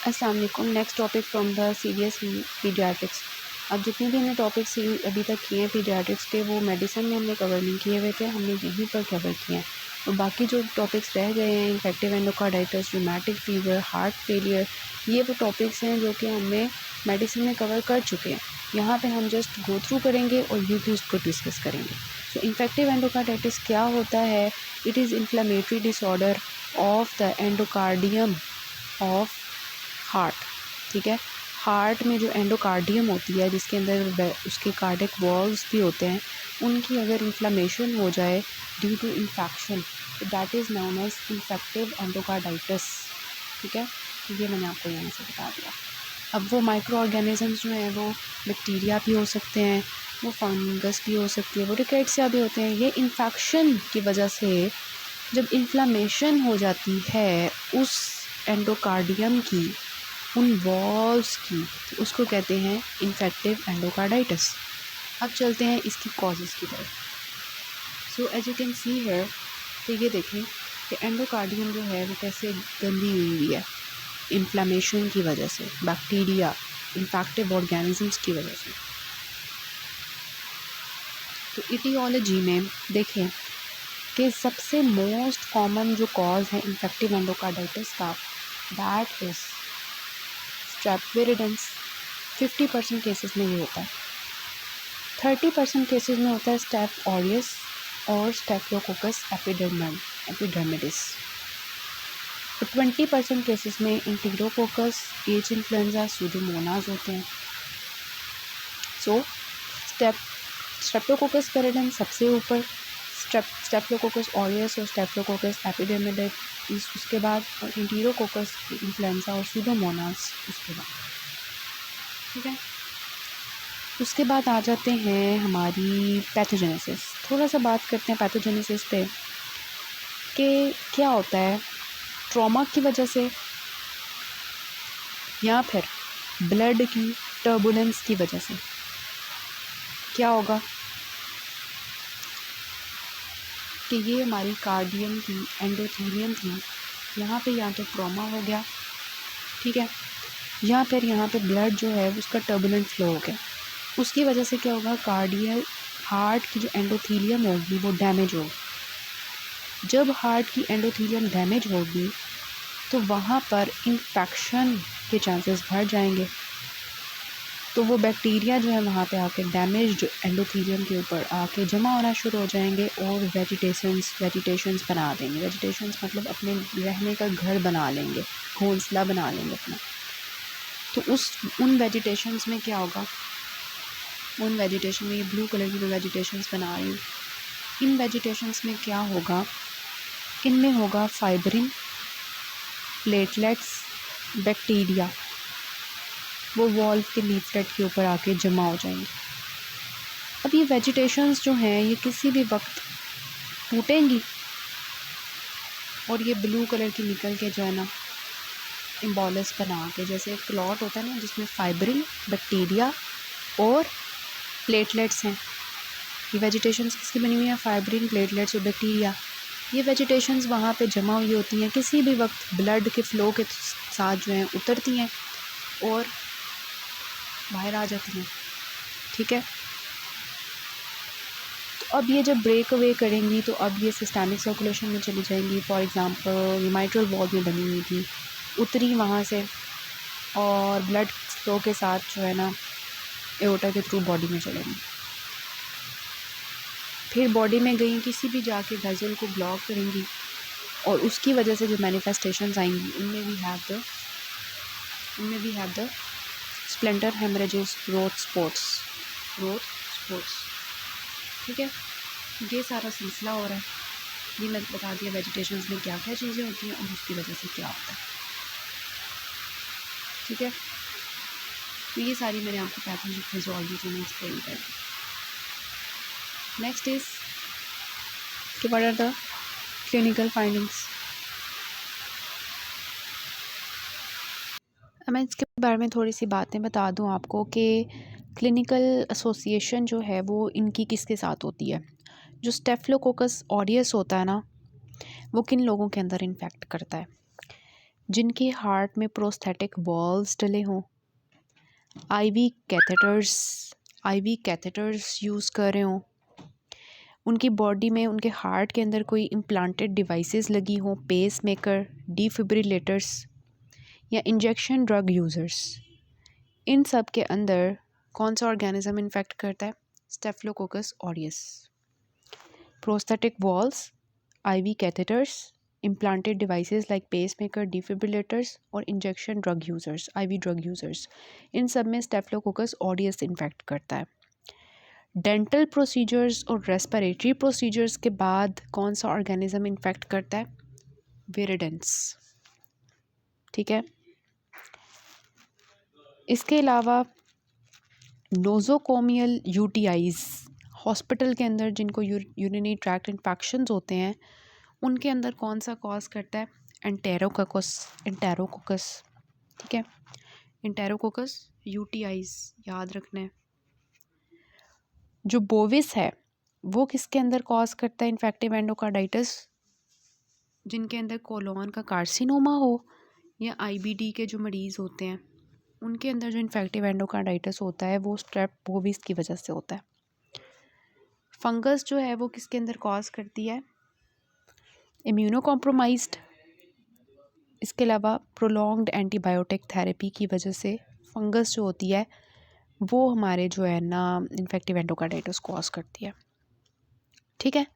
अस्सलाम वालेकुम। Next topic from the serious paediatrics. अब जितने भी हमने टॉपिक्स अभी तक किए हैं पीडियाट्रिक्स के, वो मेडिसिन में हमने कवर नहीं किए हुए थे, हमने यहीं पर कवर किए हैं। और बाकी जो टॉपिक्स रह गए हैं, infective endocarditis, rheumatic fever, heart failure, ये वो टॉपिक्स हैं जो कि हमने मेडिसिन में कवर कर चुके हैं। यहाँ पे हम जस्ट गो थ्रू करेंगे और ये भी उसको डिस्कस करेंगे। सो इन्फेक्टिव एंडोकार्डाइटिस क्या होता है? It is inflammatory disorder of the endocardium of heart. ठीक है, हार्ट में जो एंडोकार्डियम होती है, जिसके अंदर उसके कार्डियक वॉल्व्स भी होते हैं, उनकी अगर इन्फ्लेमेशन हो जाए ड्यू टू इन्फेक्शन, तो that is known as infective endocarditis. ठीक है, ये मैंने आपको यहाँ से बता दिया। अब वो माइक्रो ऑर्गेनिजम्स जो हैं, वो बैक्टीरिया भी हो सकते हैं, वो फंगस भी हो सकती है, वो रिकेट्सिया भी होते हैं। ये इन्फेक्शन की वजह से जब इन्फ्लेमेशन हो जाती है उस एंडोकार्डियम की, उन वॉल्व्स की, तो उसको कहते हैं इन्फेक्टिव एंडोकार्डाइटिस। अब चलते हैं इसकी कॉजेज़ की तरफ। So as you can see here, तो ये देखें कि एंडोकार्डियम जो है वो कैसे गंदी हुई है इन्फ्लेमेशन की वजह से, बैक्टीरिया, इन्फेक्टिव ऑर्गेनिजम्स की वजह से। तो इटियोलॉजी में देखें कि सबसे मोस्ट कॉमन जो कॉज है इन्फेक्टिव एंडोकार्डाइटिस का, दैट इज़ स्ट्रेप्टोविरिडेंस। 50% केसेस में ये होता है। 30% केसेस में होता है स्टेफ ऑरियस और स्टेफिलोकोकस एपिडर्मिडिस। तो 20% केसेस में इंटीरोकोकस, एच इन्फ्लुएंजा, सूडोमोनास होते हैं। सो स्टेफिलोकोकस पेरिडेंस सबसे ऊपर, स्टेफिलोकोकस ऑरियस और स्टेफिलोकोकस एपिडर्मिडिस उसके बाद, और इंटीरोकोकस इन्फ्लुएंजा और सूडोमोनास उसके बाद। ठीक है, उसके बाद आ जाते हैं हमारी पैथोजेनेसिस। थोड़ा सा बात करते हैं पैथोजेनेसिस पे कि क्या होता है ट्रॉमा की वजह से या फिर ब्लड की टर्बुलेंस की वजह से। क्या होगा कि ये हमारी कार्डियम की एंडोथेलियम थी, यहाँ पे या तो ट्रॉमा हो गया, ठीक है, या फिर यहाँ पे ब्लड जो है उसका टर्बुलेंट फ्लो हो गया। उसकी वजह से क्या होगा, कार्डियल हार्ट की जो एंडोथेलियम होगी वो डैमेज होगी। जब हार्ट की एंडोथेलियम डैमेज होगी तो वहाँ पर इन्फेक्शन के चांसेस बढ़ जाएंगे। तो वो बैक्टीरिया जो है वहाँ पे आके डैमेज्ड एंडोथेलियम के ऊपर आके जमा होना शुरू हो जाएंगे और वेजिटेशंस बना देंगे। वेजिटेशंस मतलब अपने रहने का घर बना लेंगे, घोंसला बना लेंगे अपना। तो उन वेजिटेशंस में क्या होगा, उन वेजिटेशन में, ये ब्लू कलर की जो वेजिटेशंस बना रही हूँ, इन वेजिटेशंस में क्या होगा, इनमें होगा फाइब्रिन, प्लेटलेट्स, बैक्टीरिया, वो वॉल्व के लीफलेट के ऊपर आके जमा हो जाएंगे। अब ये वेजिटेशंस जो हैं ये किसी भी वक्त टूटेंगी और ये ब्लू कलर की निकल के जो है ना एम्बोलस बना के, जैसे एक क्लॉट होता है ना जिसमें फाइब्रिन, बैक्टीरिया और प्लेटलेट्स हैं। ये वेजिटेशंस किसकी बनी हुई है, फाइब्रिन, प्लेटलेट्स और बैक्टीरिया। ये वेजिटेशंस वहाँ पे जमा हुई होती हैं, किसी भी वक्त ब्लड के फ़्लो के साथ जो हैं उतरती हैं और बाहर आ जाती हैं। ठीक है, तो अब ये जब ब्रेक अवे करेंगी तो अब ये सिस्टमिक सर्कुलेशन में चली जाएंगी। फॉर एग्ज़ाम्पल माइट्रल वॉल्व में बनी हुई थी, उतरी वहाँ से और ब्लड फ्लो के साथ जो है ना एओर्टा के थ्रू बॉडी में चलेंगी। फिर बॉडी में गई, किसी भी जाके वेसल को ब्लॉक करेंगी और उसकी वजह से जो मैनिफेस्टेशंस आएंगी उनमें भी have the splinter haemorrhages, growth spots. ठीक है, ये सारा सिलसिला हो रहा है। ये मैं बता दिया वेजिटेशंस में क्या क्या चीज़ें होती हैं और उसकी वजह से क्या होता है। ठीक है, तो ये सारी मैंने आपको पैथोफिजियोलॉजी से मैं एक्सप्लेन कर दी। नेक्स्ट इज़ कि what are the clinical findings. मैं इसके बारे में थोड़ी सी बातें बता दूं आपको कि क्लिनिकल एसोसिएशन जो है वो इनकी किसके साथ होती है। जो स्टेफिलोकोकस ऑरियस होता है ना, वो किन लोगों के अंदर इन्फेक्ट करता है। जिनके हार्ट में प्रोस्थेटिक वॉल्व्स डले हों, आईवी कैथेटर्स यूज़ कर रहे हों, उनकी बॉडी में उनके हार्ट के अंदर कोई इम्प्लांटेड डिवाइसेस लगी हों, पेस मेकर, डिफिब्रिलेटर्स या इंजेक्शन ड्रग यूज़र्स, इन सब के अंदर कौन सा ऑर्गेनिज्म इन्फेक्ट करता है? Staphylococcus aureus. Prosthetic valves, IV catheters, implanted devices like pacemaker, defibrillators और injection drug users, IV drug users, इन सब में स्टेफिलोकोकस ऑरियस इन्फेक्ट करता है। डेंटल प्रोसीजर्स और रेस्पिरेटरी प्रोसीजर्स के बाद कौन सा ऑर्गेनिज्म इन्फेक्ट करता है? विरिडेंस। ठीक है। इसके अलावा नोज़ोकोमियल यूटीआईज़, हॉस्पिटल के अंदर जिनको यूरिनरी ट्रैक्ट इन्फेक्शंस होते हैं, उनके अंदर कौन सा कॉज करता है? एंटेरोकोकस। ठीक है, एंटेरोकोकस यूटीआईज़ याद रखना है। जो बोविस है वो किसके अंदर कॉज करता है इन्फेक्टिव एंडोकार्डाइटिस? जिनके अंदर कोलोन का कार्सिनोमा हो या आईबीडी के जो मरीज़ होते हैं उनके अंदर जो इन्फेक्टिव एंडोकार्डाइटिस होता है वो स्ट्रेप बोविस की वजह से होता है। फंगस जो है वो किसके अंदर कॉज करती है? Immuno compromised. इसके अलावा प्रोलॉन्ग्ड एंटीबायोटिक थेरेपी की वजह से फंगस जो होती है वो हमारे जो है ना इन्फेक्टिव एंडोकार्डाइटिस कॉज करती है। ठीक है,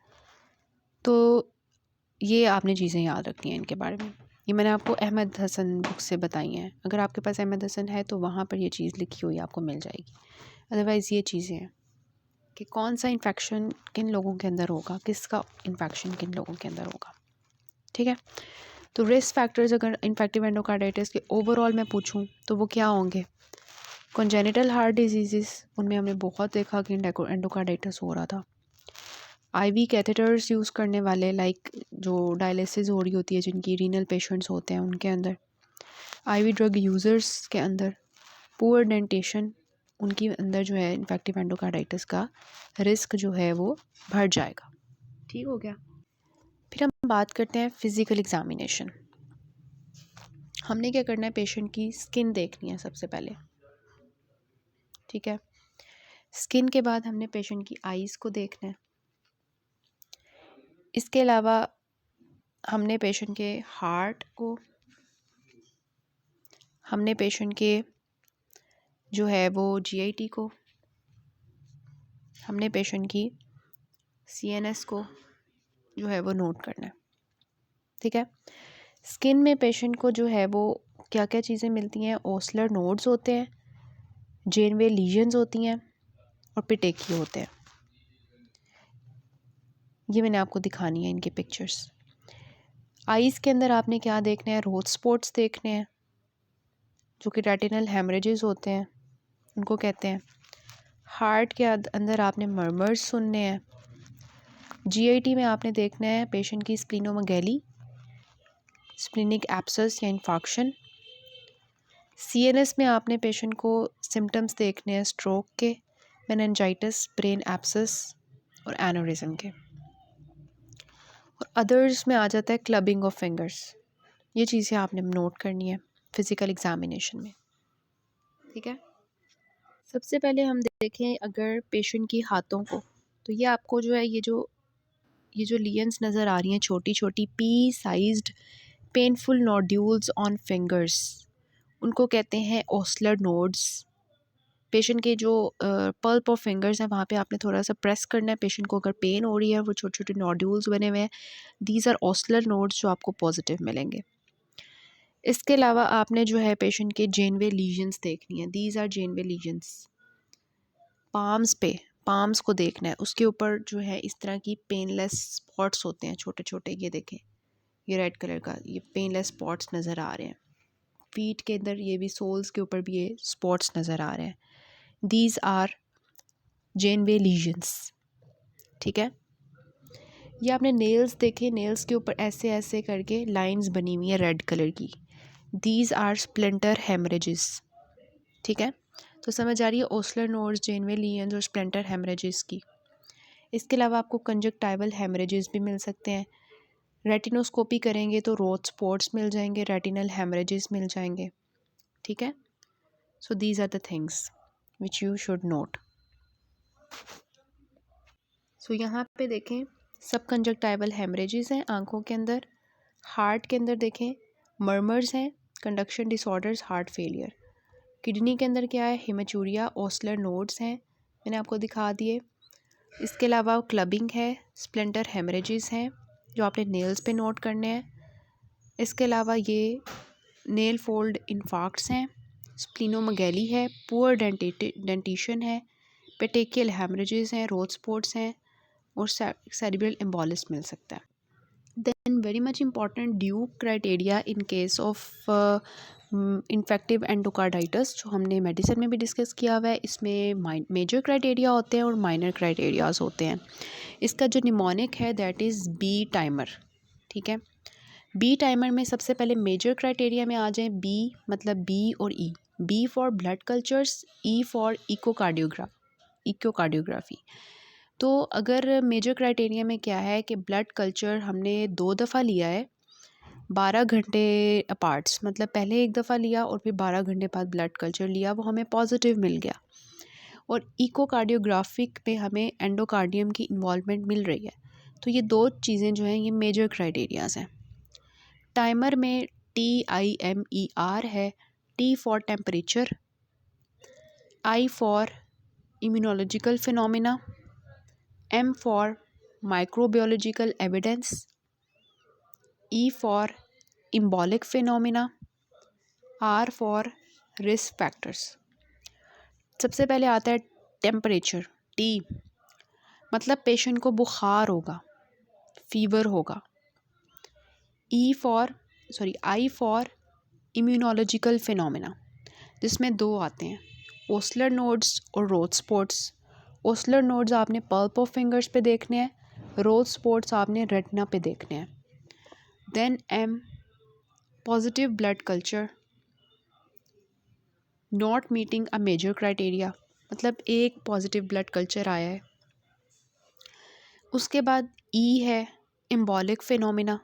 तो ये आपने चीज़ें याद रखनी हैं इनके बारे में। ये मैंने आपको अहमद हसन बुक से बताई हैं। अगर आपके पास अहमद हसन है तो वहाँ पर ये चीज़ लिखी हुई आपको मिल जाएगी। अदरवाइज़ ये चीज़ें हैं कि कौन सा इन्फेक्शन किन लोगों के अंदर होगा, किसका इन्फेक्शन किन लोगों के अंदर होगा। ठीक है, तो रिस्क फैक्टर्स अगर इन्फेक्टिव एंडोकार्डाइटिस के ओवरऑल मैं पूछूं तो वो क्या होंगे? कॉन्जेनिटल हार्ट डिजीज़, उनमें हमने बहुत देखा कि एंडोकार्डाइटिस हो रहा था। आईवी कैथेटर्स यूज़ करने वाले, लाइक जो डायलिसिस हो रही होती है, जिनकी रीनल पेशेंट्स होते हैं उनके अंदर, आईवी ड्रग यूज़र्स के अंदर, पुअर डेंटेशन, उनके अंदर जो है इन्फेक्टिव एंडोकार्डाइटिस का रिस्क जो है वो बढ़ जाएगा। ठीक हो गया। फिर हम बात करते हैं फ़िज़िकल एग्ज़ामिनेशन। हमने क्या करना है? पेशेंट की स्किन देखनी है सबसे पहले। ठीक है, स्किन के बाद हमने पेशेंट की आईज़ को देखना है। इसके अलावा हमने पेशेंट के हार्ट को, हमने पेशेंट के जो है वो जीआईटी को, हमने पेशेंट की सीएनएस को जो है वो नोट करना है। ठीक है, स्किन में पेशेंट को जो है वो क्या क्या चीज़ें मिलती हैं? ओस्लर नोड्स होते हैं, जेनवे लीजन्स होती हैं और पिटेकी होते हैं। ये मैंने आपको दिखानी है इनके पिक्चर्स। आईज़ के अंदर आपने क्या देखना है? रोज स्पॉट्स देखने हैं, जो कि रेटिनल हेमरेजेस होते हैं, उनको कहते हैं। हार्ट के अंदर आपने मर्मर्स सुनने हैं। जीआईटी में आपने देखना है पेशेंट की स्प्लीनोमेगैली, स्प्लीनिक एब्सेस या इन्फाक्शन। सीएनएस में आपने पेशेंट को सिम्टम्स देखने हैं स्ट्रोक के, मेनिंजाइटिस, ब्रेन एब्सेस और एनोरिज्म के। और अदर्स में आ जाता है क्लबिंग ऑफ फिंगर्स। ये चीज़ें आपने नोट करनी है फिज़िकल एग्ज़ामिनेशन में। ठीक है, सबसे पहले हम देखें अगर पेशेंट की हाथों को, तो ये आपको जो है ये जो लियंस नज़र आ रही हैं छोटी छोटी P sized painful nodules on fingers, उनको कहते हैं ओस्लर नोड्स। पेशेंट के जो पल्प ऑफ फिंगर्स हैं वहाँ पे आपने थोड़ा सा प्रेस करना है। पेशेंट को अगर पेन हो रही है, वो छोटे छोटे नोड्यूल्स बने हुए हैं, दीज आर ओस्लर नोड्स जो आपको पॉजिटिव मिलेंगे। इसके अलावा आपने जो है पेशेंट के जेनवे लीजन्स देखनी है। These are Janeway lesions. Palms को देखना है, उसके ऊपर जो है इस तरह की पेनलेस स्पॉट्स होते हैं छोटे छोटे। ये देखें, ये रेड कलर का ये पेनलेस स्पॉट्स नज़र आ रहे हैं। फीट के अंदर ये भी, सोल्स के ऊपर भी ये स्पॉट्स नज़र आ रहे हैं। These are Janeway lesions. ठीक है, ये आपने नेल्स देखे, नेल्स के ऊपर ऐसे ऐसे करके लाइंस बनी हुई है रेड कलर की। These are splinter haemorrhages. ठीक है, तो समझ आ रही है ओस्लर नोड्स, जेनवे लीजन्स और स्प्लिंटर हेमरेजेस की। इसके अलावा आपको कंजक्टाइवल हेमरेजेस भी मिल सकते हैं। रेटिनोस्कोपी करेंगे तो रोथ स्पॉट्स मिल जाएंगे, रेटिनल हेमरेजेस मिल जाएंगे। ठीक है, so these are the things which you should note. So यहाँ पे देखें सब कंजक्टाइवल हेमरेजेस हैं आंखों के अंदर। हार्ट के अंदर देखें मर्मर्स हैं, conduction disorders, heart failure. Kidney के अंदर क्या है, हेमेचूरिया, ओस्लर नोड्स हैं, मैंने आपको दिखा दिए। इसके अलावा क्लबिंग है, स्प्लेंटर हेमरेजेस हैं जो आपने नेल्स पे नोट करने हैं। इसके अलावा ये नेल फोल्ड इन्फार्क्ट्स हैं, स्प्लिनोमेगैली है, पुअर डेंटिशन है, पेटेकियल हेमरेजेस हैं, रोथ स्पॉट्स हैं और सेरिब्रल एम्बोलिस मिल सकता है। Then very much important Duke criteria in case of infective endocarditis, जो हमने मेडिसिन में भी डिस्कस किया हुआ है। इसमें मेजर क्राइटेरिया होते हैं और माइनर क्राइटेरियाज होते हैं। इसका जो निमोनिक है दैट इज़ बी टाइमर। ठीक है, बी टाइमर में सबसे पहले मेजर क्राइटेरिया में आ जाए बी, मतलब बी और E. B for blood cultures, E for echocardiography. तो अगर मेजर क्राइटेरिया में क्या है कि ब्लड कल्चर हमने 2 दफ़ा लिया है 12 घंटे अपार्ट्स, मतलब पहले एक दफ़ा लिया और फिर 12 घंटे बाद ब्लड कल्चर लिया, वो हमें पॉजिटिव मिल गया। और इकोकार्डियोग्राफिक में हमें एंडोकार्डियम की इन्वॉल्वमेंट मिल रही है। तो ये 2 चीज़ें जो हैं ये मेजर क्राइटेरियाज हैं। टाइमर में TIMER है, T for temperature, I for immunological phenomena, M for microbiological evidence, E for embolic phenomena, R for risk factors. सबसे पहले आता है टेम्परेचर, T मतलब पेशेंट को बुखार होगा, फीवर होगा। I फॉर इम्यूनोलॉजिकल फिनोमिना, जिसमें 2 आते हैं, ओस्लर नोड्स और रोथ स्पॉट्स। ओस्लर नोड्स आपने पल्प ऑफ फिंगर्स पे देखने हैं, रोथ स्पॉट्स आपने रेटिना पे देखने हैं। Then M positive blood culture not meeting a major criteria, मतलब एक पॉजिटिव ब्लड कल्चर आया है। उसके बाद E है एम्बॉलिक फिनोमिना,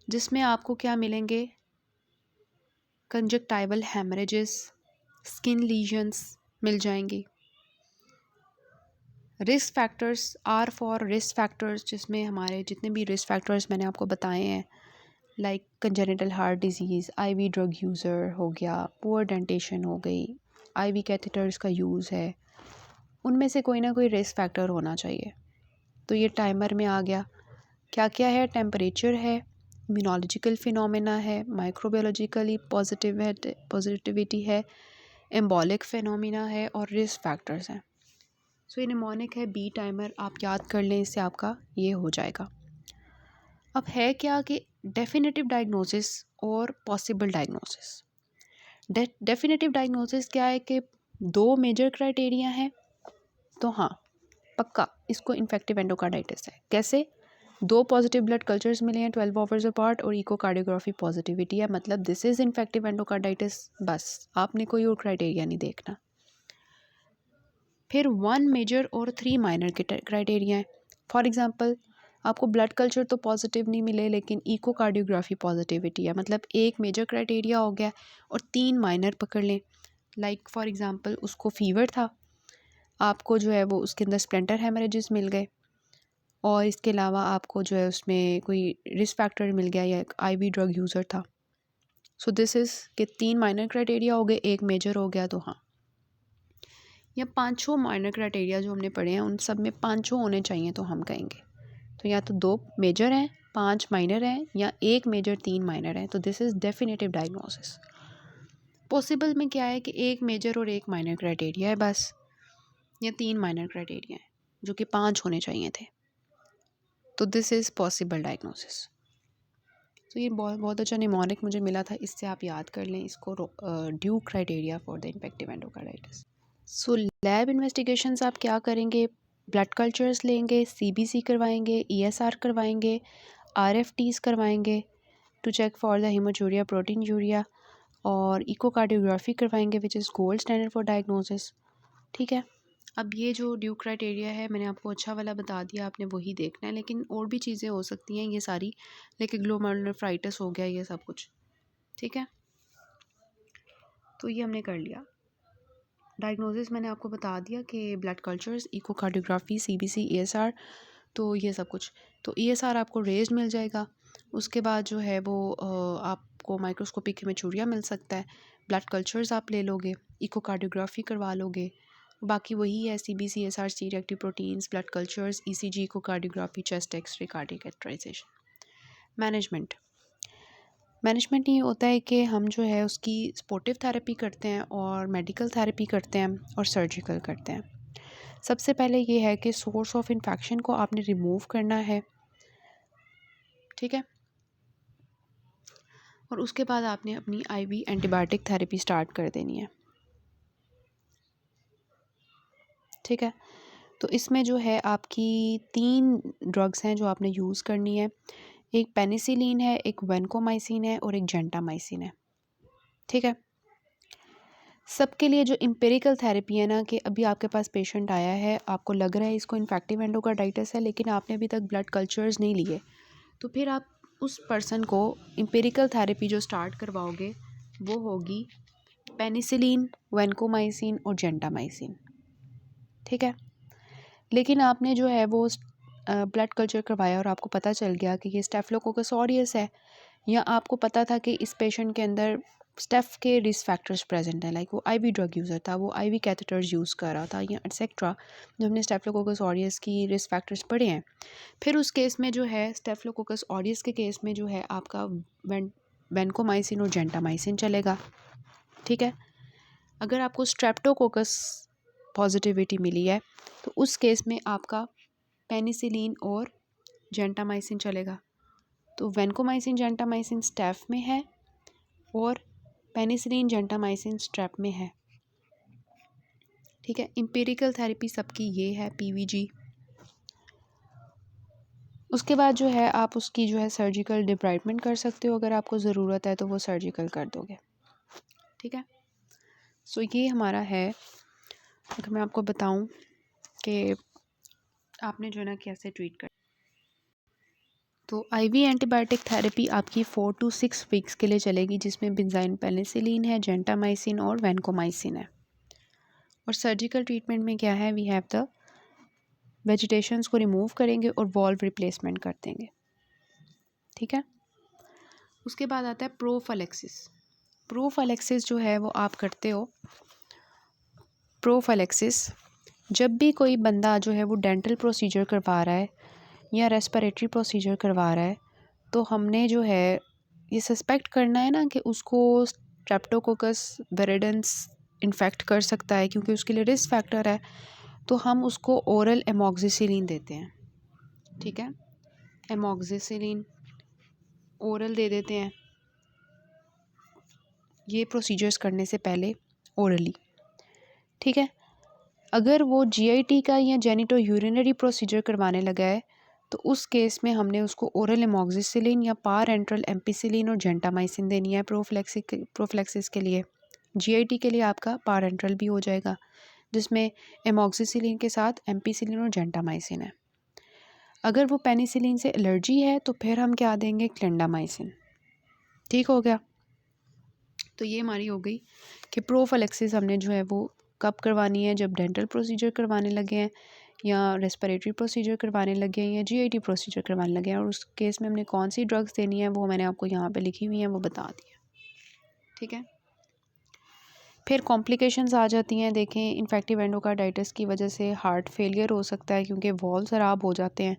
जिसमें आपको क्या मिलेंगे, कंजक्टाइवल हेमरेजेस, स्किन लीजन्स मिल जाएंगी। Risk factors, R for risk factors, जिसमें हमारे जितने भी रिस्क फैक्टर्स मैंने आपको बताए हैं, like congenital heart disease, IV drug user हो गया, पुअर डेंटेशन हो गई, IV कैथेटर्स का यूज़ है, उनमें से कोई ना कोई रिस्क फैक्टर होना चाहिए। तो ये टाइमर में आ गया। क्या क्या है, टेम्परेचर है, इम्यूनोलॉजिकल फिनोमेना है, माइक्रोबायोलॉजिकली पॉजिटिविटी है, एम्बॉलिक फिनोमेना है और रिस्क फैक्टर्स हैं। सो ये निमोनिक है, बी टाइमर आप याद कर लें, इससे आपका ये हो जाएगा। अब है क्या कि डेफिनेटिव डायग्नोसिस और पॉसिबल डायग्नोसिस। डेफिनेटिव डायग्नोसिस क्या है कि 2 मेजर क्राइटेरिया हैं, तो हाँ पक्का इसको इन्फेक्टिव एंडोकार्डाइटिस है। कैसे, 2 पॉजिटिव ब्लड कल्चर्स मिले हैं 12 आवर्स अपार्ट और इकोकार्डियोग्राफी पॉजिटिविटी है, मतलब दिस इज़ इन्फेक्टिव एंडोकार्डाइटिस। बस आपने कोई और क्राइटेरिया नहीं देखना। फिर 1 मेजर और 3 माइनर के क्राइटेरिया हैं। फॉर एग्जांपल आपको ब्लड कल्चर तो पॉजिटिव नहीं मिले लेकिन इकोकार्डियोग्राफी पॉजिटिविटी है, मतलब एक मेजर क्राइटेरिया हो गया और 3 माइनर पकड़ लें। लाइक फॉर एग्जांपल उसको फीवर था, आपको जो है वो उसके अंदर स्प्लेंटर हेमरेजेस मिल गए, और इसके अलावा आपको जो है उसमें कोई रिस्क फैक्टर मिल गया या IV ड्रग यूज़र था। सो दिस इज़ के 3 माइनर क्राइटेरिया हो गए, एक मेजर हो गया। तो हाँ, या 5 माइनर क्राइटेरिया जो हमने पढ़े हैं उन सब में 5 होने चाहिए तो हम कहेंगे। तो या तो 2 मेजर हैं, 5 माइनर हैं, या 1 मेजर 3 माइनर हैं, तो this is definitive diagnosis. Possible में क्या है कि 1 मेजर और 1 माइनर क्राइटेरिया है बस, या 3 माइनर क्राइटेरिया है जो कि 5 होने चाहिए थे, तो दिस इज़ पॉसिबल डायग्नोसिस। तो ये बहुत अच्छा निमोनिक मुझे मिला था, इससे आप याद कर लें इसको, Duke criteria for the infective endocarditis. So lab investigations आप क्या करेंगे, ब्लड कल्चर्स लेंगे, CBC करवाएंगे, ESR करवाएंगे, RFTs करवाएंगे to check for the haematuria, proteinuria, और इकोकार्डियोग्राफी करवाएंगे which is gold standard for diagnosis. ठीक है, अब ये जो ड्यू क्राइटेरिया है मैंने आपको अच्छा वाला बता दिया, आपने वही देखना है, लेकिन और भी चीज़ें हो सकती हैं ये सारी, लेकिन ग्लोमेरुलनेफ्राइटिस हो गया ये सब कुछ, ठीक है। तो ये हमने कर लिया। डायग्नोसिस मैंने आपको बता दिया कि blood cultures, echocardiography, CBC, ESR, तो ये सब कुछ। तो ईएसआर आपको रेज्ड मिल जाएगा। उसके बाद जो है वो आपको माइक्रोस्कोपिक हेमेचूरिया मिल सकता है। ब्लड कल्चर्स आप ले लोगे, इकोकार्डियोग्राफी करवा लोगे, बाकी वही है CBC, ESR, C reactive proteins, blood cultures, ECG, echocardiography, chest X ray, cardiac characterisation. Management ये होता है कि हम जो है उसकी सपोर्टिव थेरेपी करते हैं और मेडिकल थेरेपी करते हैं और सर्जिकल करते हैं। सबसे पहले ये है कि सोर्स ऑफ इन्फेक्शन को आपने रिमूव करना है, ठीक है। और उसके बाद आपने अपनी आईवी एंटीबायोटिक थेरेपी स्टार्ट कर देनी है, ठीक है। तो इसमें जो है आपकी 3 ड्रग्स हैं जो आपने यूज़ करनी है। एक पेनिसिलिन है, एक वेनकोमाइसिन है और एक जेंटामाइसिन है, ठीक है। सबके लिए जो एम्पिरिकल थेरेपी है ना, कि अभी आपके पास पेशेंट आया है, आपको लग रहा है इसको इन्फेक्टिव एंडोकार्डाइटिस है, लेकिन आपने अभी तक ब्लड कल्चर्स नहीं लिए, तो फिर आप उस पर्सन को एम्पिरिकल थेरेपी जो स्टार्ट करवाओगे वो होगी पेनिसिलिन, वेनकोमाइसिन और जेंटामाइसिन, ठीक है। लेकिन आपने जो है वो ब्लड कल्चर करवाया और आपको पता चल गया कि ये स्टेफिलोकोकस ऑरियस है, या आपको पता था कि इस पेशेंट के अंदर स्टेफ के रिस्क फैक्टर्स प्रेजेंट है, लाइक वो आईवी ड्रग यूज़र था, वो आईवी कैथेटर्स यूज़ कर रहा था, या एटसेट्रा, जो हमने स्टेफिलोकोकस ऑरियस की रिस्क फैक्टर्स पढ़े हैं। फिर उस केस में जो है स्टेफिलोकोकस ऑरियस के केस में जो है आपका वेनकोमाइसिन और जेंटामाइसिन चलेगा, ठीक है। अगर आपको स्ट्रेप्टोकोकस पॉजिटिविटी मिली है तो उस केस में आपका पेनिसिलिन और जेंटामाइसिन चलेगा। तो वेनकोमाइसिन जेंटामाइसिन स्टेफ में है और पेनिसिलिन जेंटामाइसिन स्ट्रेप में है, ठीक है। एम्पिरिकल थेरेपी सबकी ये है, पीवीजी। उसके बाद जो है आप उसकी जो है सर्जिकल डिब्राइडमेंट कर सकते हो, अगर आपको ज़रूरत है तो वो सर्जिकल कर दोगे, ठीक है। सो ये हमारा है। अगर मैं आपको बताऊं कि आपने जो है ना कैसे ट्रीट कर, तो आईवी एंटीबायोटिक थेरेपी आपकी 4 to 6 वीक्स के लिए चलेगी, जिसमें बेंजाइन पेनिसिलिन है, जेंटामाइसिन और वेनकोमाइसिन है। और सर्जिकल ट्रीटमेंट में क्या है, वी हैव द वेजिटेशंस को रिमूव करेंगे और वॉल्व रिप्लेसमेंट कर देंगे, ठीक है। उसके बाद आता है प्रोफाइलेक्सिस। प्रोफाइलेक्सिस जो है वो आप करते हो, प्रोफाइलेक्सिस जब भी कोई बंदा जो है वो डेंटल प्रोसीजर करवा रहा है या रेस्पिरेटरी प्रोसीजर करवा रहा है, तो हमने जो है ये सस्पेक्ट करना है ना कि उसको स्ट्रेप्टोकोकस विरिडेंस इन्फेक्ट कर सकता है, क्योंकि उसके लिए रिस्क फैक्टर है, तो हम उसको ओरल एमॉक्सिसिलिन देते हैं, ठीक है। एमॉक्सिसिलिन ओरल दे देते हैं, ये प्रोसीजर्स करने से पहले ओरली, ठीक है। अगर वो जीआईटी का या जेनिटो यूरिनरी प्रोसीजर करवाने लगा है, तो उस केस में हमने उसको ओरल एमॉक्सिसिलिन या पार एंट्रल एम्पिसिलिन और जेंटामाइसिन देनी है प्रोफिलैक्सिस के लिए। जीआईटी के लिए आपका पार एंट्रल भी हो जाएगा, जिसमें एमॉक्सिसिलिन के साथ एम्पिसिलिन और जेंटामाइसिन है। अगर वो पेनिसिलिन से एलर्जी है तो फिर हम क्या देंगे, क्लिंडामाइसिन, ठीक हो गया। तो ये हमारी हो गई कि प्रोफिलैक्सिस हमने जो है वो कब करवानी है, जब डेंटल प्रोसीजर करवाने लगे हैं या रेस्पिरेटरी प्रोसीजर करवाने लगे हैं या जीआईटी प्रोसीजर करवाने लगे हैं, और उस केस में हमने कौन सी ड्रग्स देनी है वो मैंने आपको यहाँ पे लिखी हुई हैं, वो बता दी है, ठीक है। फिर कॉम्प्लिकेशंस आ जाती हैं। देखें, इन्फेक्टिव एंडोकार्डाइटिस की वजह से हार्ट फेलियर हो सकता है, क्योंकि वॉल्व ख़राब हो जाते हैं।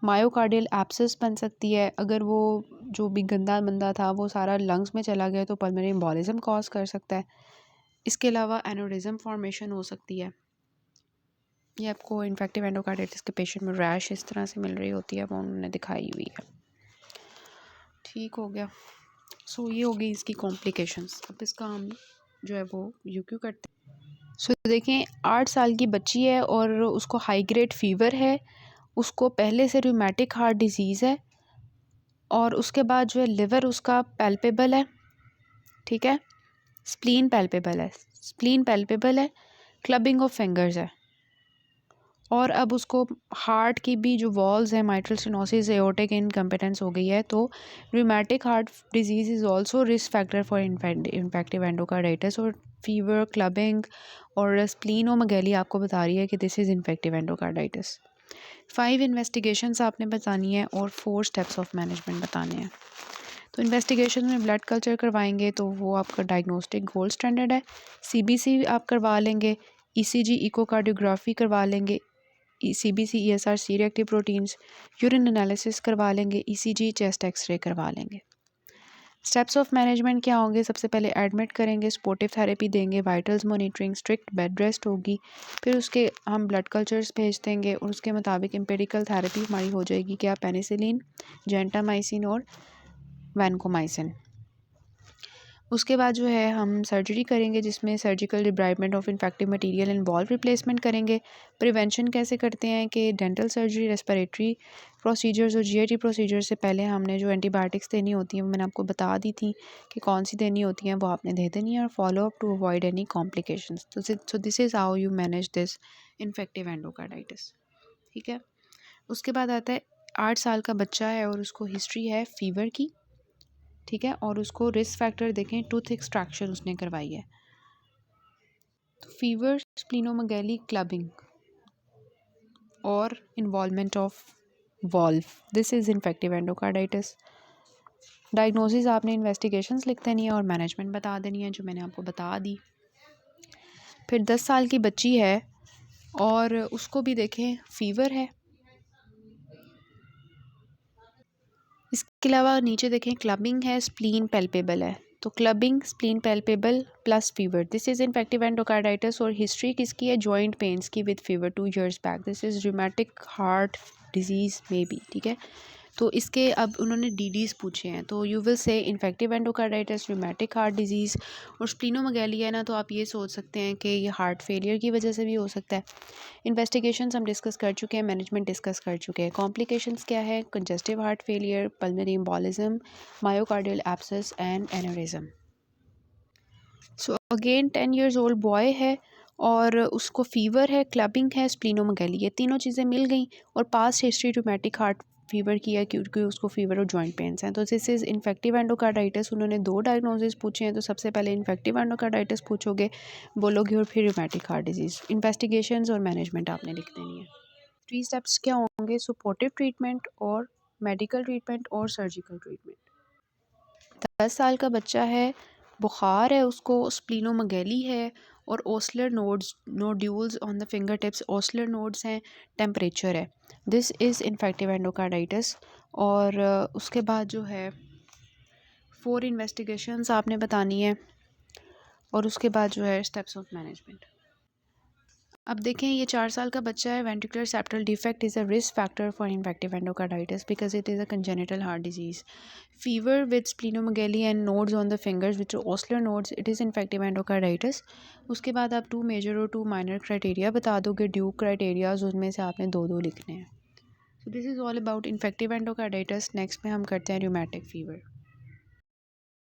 मायोकार्डियल एब्सेस बन सकती है, अगर वो जो भी गंदा मंदा था वो सारा लंग्स में चला गया तो पल्मोनरी एम्बोलिज्म कॉज कर सकता है। इसके अलावा एनोरिज्म फॉर्मेशन हो सकती है। ये आपको इन्फेक्टिव एंडोकार्डाइटिस के पेशेंट में रैश इस तरह से मिल रही होती है, वो उन्होंने दिखाई हुई है, ठीक हो गया। सो ये हो गई इसकी कॉम्प्लिकेशंस। अब इसका हम जो है वो यूक्यू करते हैं। सो देखें, 8 साल की बच्ची है और उसको हाई ग्रेड फीवर है, उसको पहले से रूमेटिक हार्ट डिजीज़ है, और उसके बाद जो है लिवर उसका पैल्पेबल है, ठीक है। स्प्लीन पैल्पेबल है, क्लबिंग ऑफ फिंगर्स है, और अब उसको हार्ट की भी जो वॉल्स है माइट्रल स्टेनोसिस एओर्टिक इनकम्पिटेंस हो गई है, तो rheumatic heart disease is also risk factor for infective endocarditis. और फीवर, क्लबिंग और स्प्लीनोमेगैली आपको बता रही है कि this is infective endocarditis. 5 investigations आपने बतानी है और 4 स्टेप्स ऑफ मैनेजमेंट बताने हैं। तो इन्वेस्टिगेशन में ब्लड कल्चर करवाएंगे तो वो आपका डायग्नोस्टिक गोल्ड स्टैंडर्ड है। सीबीसी आप करवा लेंगे, ईसीजी इकोकार्डियोग्राफी करवा लेंगे, CBC ESR C reactive proteins, urine analysis करवा लेंगे, ईसीजी चेस्ट एक्सरे करवा लेंगे। स्टेप्स ऑफ मैनेजमेंट क्या होंगे? सबसे पहले एडमिट करेंगे, सपोर्टिव थेरेपी देंगे, vitals monitoring, strict bed rest होगी, फिर उसके हम ब्लड कल्चर्स भेज देंगे और उसके मुताबिक एम्पिरिकल थेरेपी हमारी हो जाएगी क्या? पेनिसिलिन, जेंटामाइसिन और वैनकोमाइसिन। उसके बाद जो है हम सर्जरी करेंगे जिसमें surgical debridement of infective material and valve replacement करेंगे। प्रिवेंशन कैसे करते हैं कि डेंटल सर्जरी, रेस्पिरेटरी प्रोसीजर्स और जीआईटी प्रोसीजर से पहले हमने जो एंटीबायोटिक्स देनी होती हैं वो मैंने आपको बता दी थी कि कौन सी देनी होती हैं, वो आपने दे देनी है और follow up to avoid any complications. तो this is how you manage this infective endocarditis. ठीक है। उसके बाद आता है 8 साल का बच्चा है और उसको हिस्ट्री है फीवर की। ठीक है। और उसको रिस्क फैक्टर देखें, टूथ एक्सट्रैक्शन उसने करवाई है। तो फीवर, स्प्लीनोमेगैली, क्लबिंग और involvement of valve, this is infective endocarditis. Diagnosis आपने इन्वेस्टिगेशंस लिख देनी है और मैनेजमेंट बता देनी है जो मैंने आपको बता दी। फिर 10 साल की बच्ची है और उसको भी देखें फीवर है। इसके अलावा नीचे देखें क्लबिंग है, स्प्लीन पैल्पेबल है। तो clubbing, spleen palpable plus fever, this is infective endocarditis. और हिस्ट्री किसकी है? जॉइंट पेन्स की with fever 2 years back, this is rheumatic heart disease may be. ठीक है। तो इसके अब उन्होंने डीडीज़ पूछे हैं, तो you will say infective endocarditis, rheumatic heart disease और स्प्लीनोमेगैली है ना, तो आप ये सोच सकते हैं कि ये हार्ट फेलियर की वजह से भी हो सकता है। इन्वेस्टिगेशंस हम डिस्कस कर चुके हैं, मैनेजमेंट डिस्कस कर चुके हैं। कॉम्प्लिकेशंस क्या है? Congestive heart failure, pulmonary embolism, myocardial abscess and aneurysm. So again 10 years old boy है और उसको फीवर है, क्लबिंग है, स्प्लीनोमेगैली, ये तीनों चीज़ें मिल गई और past history rheumatic heart fever की है क्योंकि उसको फीवर और जॉइंट पेन्स हैं। तो दिस इज़ इन्फेक्टिव एंडोकार्डाइटिस। उन्होंने 2 डायग्नोसिस पूछे हैं, तो सबसे पहले इन्फेक्टिव एंडोकार्डाइटिस पूछोगे, बोलोगे, और फिर रूमेटिक हार्ट डिजीज़। इन्वेस्टिगेशंस और मैनेजमेंट आपने लिख देनी है। 3 स्टेप्स क्या होंगे? सपोर्टिव ट्रीटमेंट और मेडिकल ट्रीटमेंट और सर्जिकल ट्रीटमेंट। 10 साल का बच्चा है, बुखार है उसको, स्प्लीनोमेगैली है और Osler nodules on the finger tips, Osler nodes हैं, टेम्परेचर है, दिस इज़ इन्फेक्टिव एंडोकार्डाइटिस। और उसके बाद जो है 4 इन्वेस्टिगेशंस आपने बतानी है और उसके बाद जो है स्टेप्स ऑफ मैनेजमेंट। अब देखें ये 4 साल का बच्चा है, ventricular septal defect is a risk factor for infective endocarditis because it is a congenital heart disease. Fever with splenomegaly and nodes on the fingers which Osler nodes, it is infective endocarditis. उसके बाद आप 2 major और 2 minor criteria बता दोगे, Duke criterias, उसमें से आपने 2 लिखने हैं। So this is all about infective endocarditis. Next में हम करते हैं रूमेटिक फीवर।